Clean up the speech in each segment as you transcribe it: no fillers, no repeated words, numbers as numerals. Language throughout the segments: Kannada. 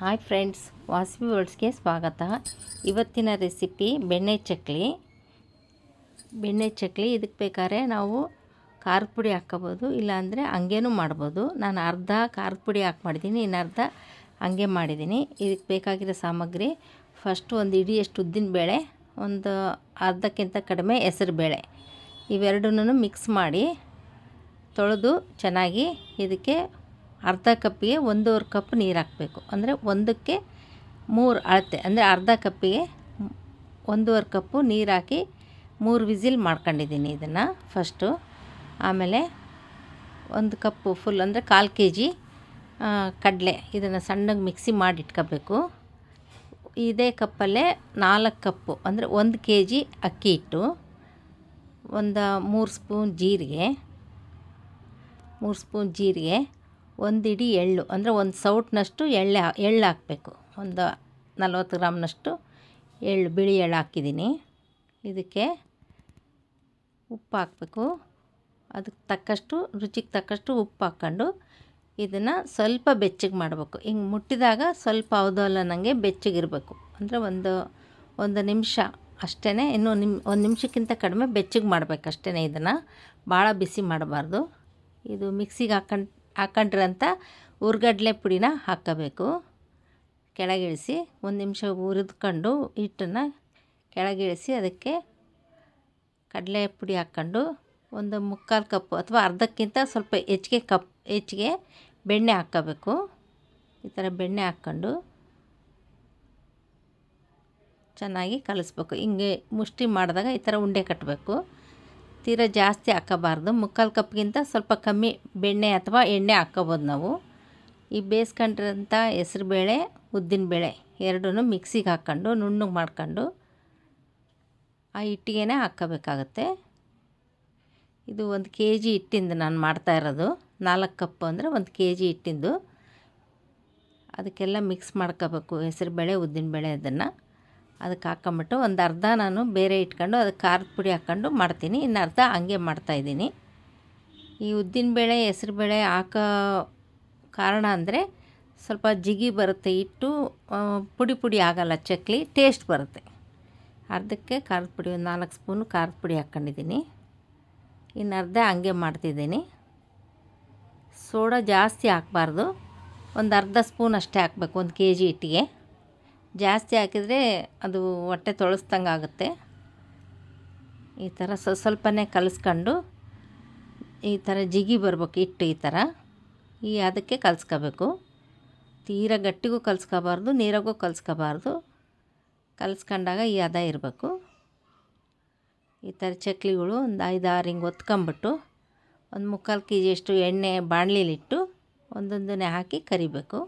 ಹಾಯ್ ಫ್ರೆಂಡ್ಸ್, ವಾಸವಿ ವರ್ಡ್ಸ್ಗೆ ಸ್ವಾಗತ. ಇವತ್ತಿನ ರೆಸಿಪಿ ಬೆಣ್ಣೆ ಚಕ್ಲಿ. ಇದಕ್ಕೆ ಬೇಕಾದ್ರೆ ನಾವು ಖಾರದ ಪುಡಿ ಹಾಕ್ಕೋಬೋದು, ಇಲ್ಲಾಂದರೆ ಹಂಗೇನೂ ಮಾಡ್ಬೋದು. ನಾನು ಅರ್ಧ ಖಾರದ ಪುಡಿ ಹಾಕಿ ಮಾಡಿದ್ದೀನಿ, ಇನ್ನು ಅರ್ಧ ಹಂಗೆ ಮಾಡಿದ್ದೀನಿ. ಇದಕ್ಕೆ ಬೇಕಾಗಿರೋ ಸಾಮಗ್ರಿ: ಫಸ್ಟು ಒಂದು ಇಡಿಯಷ್ಟು ಉದ್ದಿನಬೇಳೆ, ಒಂದು ಅರ್ಧಕ್ಕಿಂತ ಕಡಿಮೆ ಹೆಸರುಬೇಳೆ, ಇವೆರಡನ್ನೂ ಮಿಕ್ಸ್ ಮಾಡಿ ತೊಳೆದು ಚೆನ್ನಾಗಿ ಇದಕ್ಕೆ ಅರ್ಧ ಕಪ್ಪಿಗೆ 1.5 ಕಪ್ ನೀರು ಹಾಕಬೇಕು. ಅಂದರೆ ಒಂದಕ್ಕೆ 3 ಅಳತೆ, ಅಂದರೆ ಅರ್ಧ ಕಪ್ಪಿಗೆ 1.5 ಕಪ್ಪು ನೀರು ಹಾಕಿ 3 ವಿಸಿಲ್ ಮಾಡ್ಕೊಂಡಿದ್ದೀನಿ ಇದನ್ನು ಫಸ್ಟು. ಆಮೇಲೆ 1 ಕಪ್ಪು ಫುಲ್, ಅಂದರೆ 1/4 kg ಕಡಲೆ, ಇದನ್ನು ಸಣ್ಣಗೆ ಮಿಕ್ಸಿ ಮಾಡಿ ಇಟ್ಕೋಬೇಕು. ಇದೇ ಕಪ್ಪಲ್ಲೇ 4 ಕಪ್ಪು, ಅಂದರೆ 1 kg ಅಕ್ಕಿ ಹಿಟ್ಟು, ಒಂದು 3 ಸ್ಪೂನ್ ಜೀರಿಗೆ, 1 ಹಿಡಿ ಎಳ್ಳು, ಅಂದರೆ 1 ಸೌಟ್ನಷ್ಟು ಎಳ್ಳು ಹಾಕಬೇಕು. ಒಂದು 40 ಗ್ರಾಮ್ನಷ್ಟು ಎಳ್ಳು, ಬಿಳಿ ಎಳ್ಳು ಹಾಕಿದ್ದೀನಿ. ಇದಕ್ಕೆ ಉಪ್ಪು ಹಾಕಬೇಕು, ಅದಕ್ಕೆ ತಕ್ಕಷ್ಟು, ರುಚಿಗೆ ತಕ್ಕಷ್ಟು ಉಪ್ಪು ಹಾಕ್ಕೊಂಡು ಇದನ್ನು ಸ್ವಲ್ಪ ಬೆಚ್ಚಗೆ ಮಾಡಬೇಕು. ಹಿಂಗೆ ಮುಟ್ಟಿದಾಗ ಸ್ವಲ್ಪ ನನಗೆ ಬೆಚ್ಚಗಿರಬೇಕು, ಅಂದರೆ ಒಂದು ನಿಮಿಷ ಅಷ್ಟೇ, ಇನ್ನೂ 1 ನಿಮಿಷಕ್ಕಿಂತ ಕಡಿಮೆ ಬೆಚ್ಚಗೆ ಮಾಡಬೇಕು ಅಷ್ಟೇ. ಇದನ್ನು ಭಾಳ ಬಿಸಿ ಮಾಡಬಾರ್ದು. ಇದು ಮಿಕ್ಸಿಗೆ ಹಾಕೊಂಡ್ರಂಥ ಹುರ್ಗಡ್ಲೆ ಪುಡಿನ ಹಾಕ್ಕೋಬೇಕು. ಕೆಳಗಿಳಿಸಿ 1 ನಿಮಿಷ ಹುರಿದ್ಕೊಂಡು ಹಿಟ್ಟನ್ನು ಕೆಳಗಿಳಿಸಿ ಅದಕ್ಕೆ ಕಡಲೆ ಪುಡಿ ಹಾಕ್ಕೊಂಡು ಒಂದು 3/4 ಕಪ್ಪು ಅಥವಾ ಅರ್ಧಕ್ಕಿಂತ ಸ್ವಲ್ಪ ಹೆಚ್ಚಿಗೆ ಬೆಣ್ಣೆ ಹಾಕ್ಕೋಬೇಕು. ಈ ಥರ ಬೆಣ್ಣೆ ಹಾಕ್ಕೊಂಡು ಚೆನ್ನಾಗಿ ಕಲಿಸ್ಬೇಕು. ಹಿಂಗೆ ಮುಷ್ಟಿ ಮಾಡಿದಾಗ ಈ ಥರ ಉಂಡೆ ಕಟ್ಟಬೇಕು. ತೀರಾ ಜಾಸ್ತಿ ಹಾಕೋಬಾರ್ದು, 3/4 ಕಪ್ಗಿಂತ ಸ್ವಲ್ಪ ಕಮ್ಮಿ ಬೆಣ್ಣೆ ಅಥವಾ ಎಣ್ಣೆ ಹಾಕ್ಕೋಬೋದು ನಾವು. ಈ ಬೇಯಿಸ್ಕೊಂಡಿರೋಂಥ ಹೆಸರುಬೇಳೆ, ಉದ್ದಿನಬೇಳೆ ಎರಡೂ ಮಿಕ್ಸಿಗೆ ಹಾಕ್ಕೊಂಡು ನುಣ್ಣಗೆ ಮಾಡ್ಕೊಂಡು ಆ ಹಿಟ್ಟಿಗೆ ಹಾಕ್ಕೋಬೇಕಾಗತ್ತೆ. ಇದು 1 kg ಹಿಟ್ಟಿಂದು ನಾನು ಮಾಡ್ತಾಯಿರೋದು. 4 ಕಪ್ಪು ಅಂದರೆ 1 kg ಹಿಟ್ಟಿಂದು. ಅದಕ್ಕೆಲ್ಲ ಮಿಕ್ಸ್ ಮಾಡ್ಕೋಬೇಕು, ಹೆಸರುಬೇಳೆ, ಉದ್ದಿನಬೇಳೆ ಅದನ್ನು ಅದಕ್ಕೆ ಹಾಕ್ಕೊಂಬಿಟ್ಟು ಒಂದು ಅರ್ಧ ನಾನು ಬೇರೆ ಇಟ್ಕೊಂಡು ಅದಕ್ಕೆ ಖಾರದ ಪುಡಿ ಹಾಕ್ಕೊಂಡು ಮಾಡ್ತೀನಿ, ಇನ್ನು ಅರ್ಧ ಹಂಗೆ ಮಾಡ್ತಾಯಿದ್ದೀನಿ. ಈ ಉದ್ದಿನಬೇಳೆ, ಹೆಸರುಬೇಳೆ ಹಾಕೋ ಕಾರಣ ಅಂದರೆ ಸ್ವಲ್ಪ ಜಿಗಿ ಬರುತ್ತೆ ಹಿಟ್ಟು, ಪುಡಿ ಆಗೋಲ್ಲ, ಚಕ್ಲಿ ಟೇಸ್ಟ್ ಬರುತ್ತೆ. ಅರ್ಧಕ್ಕೆ ಖಾರದ ಪುಡಿ, ಒಂದು 4 ಸ್ಪೂನು ಖಾರದ ಪುಡಿ ಹಾಕ್ಕೊಂಡಿದ್ದೀನಿ. ಇನ್ನು ಅರ್ಧ ಹಂಗೆ ಮಾಡ್ತಿದ್ದೀನಿ. ಸೋಡಾ ಜಾಸ್ತಿ ಹಾಕಬಾರ್ದು, ಒಂದು ಅರ್ಧ ಸ್ಪೂನ್ ಅಷ್ಟೇ ಹಾಕಬೇಕು 1 kg ಹಿಟ್ಟಿಗೆ. ಜಾಸ್ತಿ ಹಾಕಿದರೆ ಅದು ಹೊಟ್ಟೆ ತೊಳಸ್ದಂಗೆ ಆಗುತ್ತೆ. ಈ ಥರ ಸ್ವಲ್ಪನೇ ಕಲಿಸ್ಕೊಂಡು ಈ ಥರ ಜಿಗಿ ಬರ್ಬೇಕು ಹಿಟ್ಟು, ಈ ಥರ ಅದಕ್ಕೆ ಕಲಿಸ್ಕೋಬೇಕು. ತೀರಾ ಗಟ್ಟಿಗೂ ಕಲಿಸ್ಕೋಬಾರ್ದು, ನೀರಾಗೂ ಕಲಿಸ್ಕೋಬಾರ್ದು. ಕಲಿಸ್ಕೊಂಡಾಗ ಈ ಹದ ಇರಬೇಕು. ಈ ಥರ ಚಕ್ಲಿಗಳು ಒಂದು 5-6 ಹಿಂಗೆ ಒತ್ಕೊಂಬಿಟ್ಟು ಒಂದು 3/4 kg ಅಷ್ಟು ಎಣ್ಣೆ ಬಾಣಲಿಲಿಟ್ಟು ಒಂದೊಂದನ್ನೇ ಹಾಕಿ ಕರಿಬೇಕು.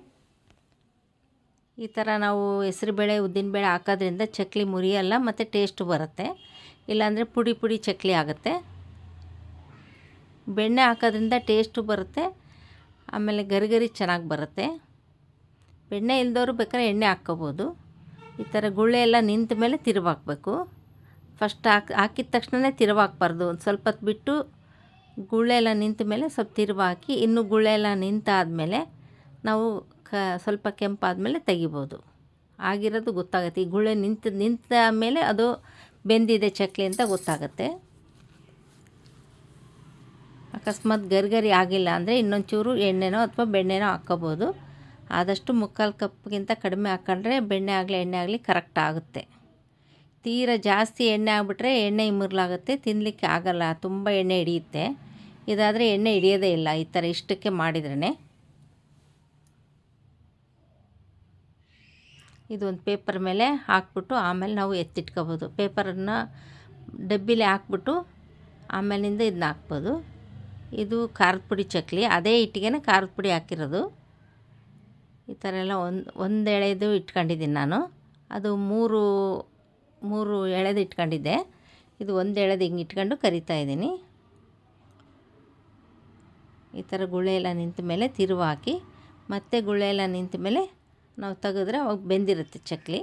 ಈ ಥರ ನಾವು ಹೆಸರುಬೇಳೆ, ಉದ್ದಿನಬೇಳೆ ಹಾಕೋದ್ರಿಂದ ಚಕ್ಲಿ ಮುರಿಯಲ್ಲ ಮತ್ತು ಟೇಸ್ಟು ಬರುತ್ತೆ. ಇಲ್ಲಾಂದರೆ ಪುಡಿ ಚಕ್ಲಿ ಆಗುತ್ತೆ. ಬೆಣ್ಣೆ ಹಾಕೋದ್ರಿಂದ ಟೇಸ್ಟು ಬರುತ್ತೆ, ಆಮೇಲೆ ಗರಿ ಚೆನ್ನಾಗಿ ಬರುತ್ತೆ. ಬೆಣ್ಣೆ ಇಲ್ದವರು ಬೇಕಾದ್ರೆ ಎಣ್ಣೆ ಹಾಕ್ಕೋಬೋದು. ಈ ಥರ ಗುಳ್ಳೆ ಎಲ್ಲ ನಿಂತ ಮೇಲೆ ತಿರುವಾಕಬೇಕು. ಫಸ್ಟ್ ಹಾಕಿದ ತಕ್ಷಣವೇ ತಿರುವಾಕಬಾರ್ದು, ಒಂದು ಸ್ವಲ್ಪ ಹೊತ್ತು ಬಿಟ್ಟು ಗುಳ್ಳೆ ಎಲ್ಲ ನಿಂತ ಮೇಲೆ ಸ್ವಲ್ಪ ತಿರುವಾಕಿ, ಇನ್ನೂ ಗುಳ್ಳೆ ಎಲ್ಲ ನಿಂತಾದಮೇಲೆ ನಾವು ಸ್ವಲ್ಪ ಕೆಂಪಾದಮೇಲೆ ತೆಗಿಬೋದು. ಆಗಿರೋದು ಗೊತ್ತಾಗುತ್ತೆ. ಈ ಗುಳ್ಳೆ ನಿಂತ ಮೇಲೆ ಅದು ಬೆಂದಿದೆ ಚಕ್ಲಿ ಅಂತ ಗೊತ್ತಾಗುತ್ತೆ. ಅಕಸ್ಮಾತ್ ಗರಿ ಆಗಿಲ್ಲ ಅಂದರೆ ಇನ್ನೊಂಚೂರು ಎಣ್ಣೆನೋ ಅಥವಾ ಬೆಣ್ಣೆನೋ ಹಾಕ್ಕೋಬೋದು. ಆದಷ್ಟು 3/4 ಕಪ್ಗಿಂತ ಕಡಿಮೆ ಹಾಕ್ಕೊಂಡ್ರೆ ಬೆಣ್ಣೆ ಆಗಲಿ ಎಣ್ಣೆ ಆಗಲಿ ಕರೆಕ್ಟ್ ಆಗುತ್ತೆ. ತೀರಾ ಜಾಸ್ತಿ ಎಣ್ಣೆ ಆಗಿಬಿಟ್ರೆ ಎಣ್ಣೆ ಇಮರ್ಲಾಗುತ್ತೆ, ತಿನ್ನಲಿಕ್ಕೆ ಆಗೋಲ್ಲ, ತುಂಬ ಎಣ್ಣೆ ಹಿಡಿಯುತ್ತೆ. ಇದಾದರೆ ಎಣ್ಣೆ ಹಿಡಿಯೋದೇ ಇಲ್ಲ. ಈ ಥರ ಇಷ್ಟಕ್ಕೆ ಮಾಡಿದ್ರೇ ಇದೊಂದು ಪೇಪರ್ ಮೇಲೆ ಹಾಕ್ಬಿಟ್ಟು ಆಮೇಲೆ ನಾವು ಎತ್ತಿಟ್ಕೋಬೋದು. ಪೇಪರನ್ನು ಡಬ್ಬಿಲಿ ಹಾಕ್ಬಿಟ್ಟು ಆಮೇಲಿಂದ ಇದನ್ನ ಹಾಕ್ಬೋದು. ಇದು ಖಾರದ ಪುಡಿ ಚಕ್ಲಿ, ಅದೇ ಹಿಟ್ಟಿಗೆ ಖಾರದ ಪುಡಿ ಹಾಕಿರೋದು. ಈ ಥರ ಎಲ್ಲ ಒಂದು ಎಳೆದು ಇಟ್ಕೊಂಡಿದ್ದೀನಿ ನಾನು. ಅದು ಮೂರು ಎಳೆದು ಇಟ್ಕೊಂಡಿದ್ದೆ. ಇದು 1 ಎಳೆದು ಹಿಂಗೆ ಇಟ್ಕೊಂಡು ಕರಿತಾಯಿದ್ದೀನಿ. ಈ ಥರ ಗುಳ್ಳೆ ಎಲ್ಲ ನಿಂತ ಮೇಲೆ ತಿರುವು ಹಾಕಿ, ಮತ್ತೆ ಗುಳ್ಳೆ ಎಲ್ಲ ನಿಂತ ಮೇಲೆ ನಾವು ತೆಗೆದ್ರೆ ಅವಾಗ ಬೆಂದಿರುತ್ತೆ ಚಕ್ಲಿ.